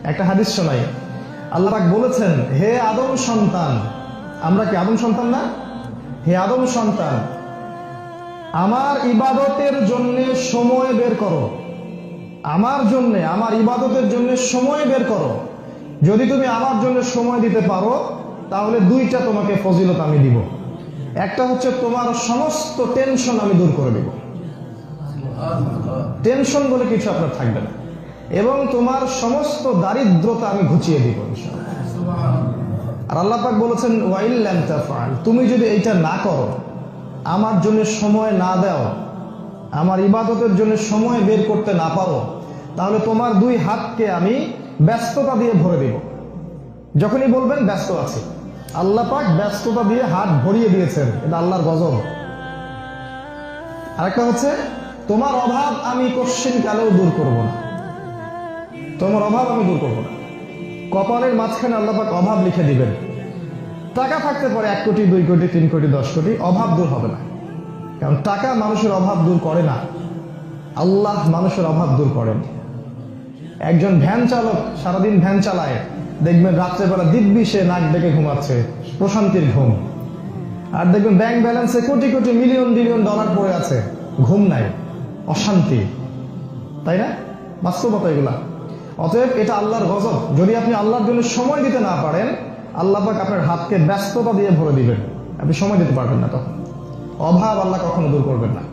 একটা হাদিস শোনাই। আল্লাহ পাক বলেছেন, হে আদম সন্তান, আমরা কি আদম সন্তান না? হে আদম সন্তান, আমার ইবাদতের জন্য সময় বের করো। আমার জন্য, আমার ইবাদতের জন্য সময় বের করো। যদি তুমি আমার জন্য সময় দিতে পারো তাহলে দুইটা তোমাকে ফজিলত আমি দিব। একটা হচ্ছে তোমার সমস্ত টেনশন আমি দূর করে দিব, টেনশন বলে কিছু আপনার থাকবে না, এবং তোমার সমস্ত দারিদ্রতা আমি ঘুচিয়ে দিব ইনশাআল্লাহ। আর আল্লাহ পাক বলেছেন, ওয়াইল লাম তাফআল, তুমি যদি এইটা না করো, আমার জন্য সময় না দাও, আমার ইবাদতের জন্য সময় বের করতে না পারো, তাহলে তোমার দুই হাতকে আমি ব্যস্ততা দিয়ে ভরে দিব। যখনই বলবেন ব্যস্ত আছি, আল্লাহ পাক ব্যস্ততা দিয়ে হাত ভরিয়ে দিয়েছেন, এটা আল্লাহর গজব। আরেকটা হচ্ছে, তোমার অভাব আমি কোশ্চিন কালেও দূর করব না, তোমার অভাব আমি দূর করব না। কপালের মাঝখানে আল্লাহ পাক অভাব লিখে দিবেন। টাকা থাকতে পারে 1 কোটি, 2 কোটি, 3 কোটি, 10 কোটি, অভাব দূর হবে না। কারণ টাকা মানুষের অভাব দূর করে না, আল্লাহ মানুষের অভাব দূর করেন। একজন ভ্যান চালক সারাদিন ভ্যান চালায়, দেখবেন রাত্রেবেলা দিব্যি সে নাক ডেকে ঘুমাচ্ছে, প্রশান্তির ঘুম। আর দেখবেন ব্যাংক ব্যালেন্সে crore crore, million billion dollar পড়ে আছে, ঘুম নাই, অশান্তি। তাই না? বাস্তবতা এগুলা। অতএব এটা আল্লাহর গজব। যদি আপনি আল্লাহর জন্য সময় দিতে না পারেন, আল্লাহ পাক আপনার হাতকে ব্যস্ততা দিয়ে ভরে দিবেন, আপনি সময় দিতে পারবেন না, তখন অভাব আল্লাহ কখনো দূর করবেন না।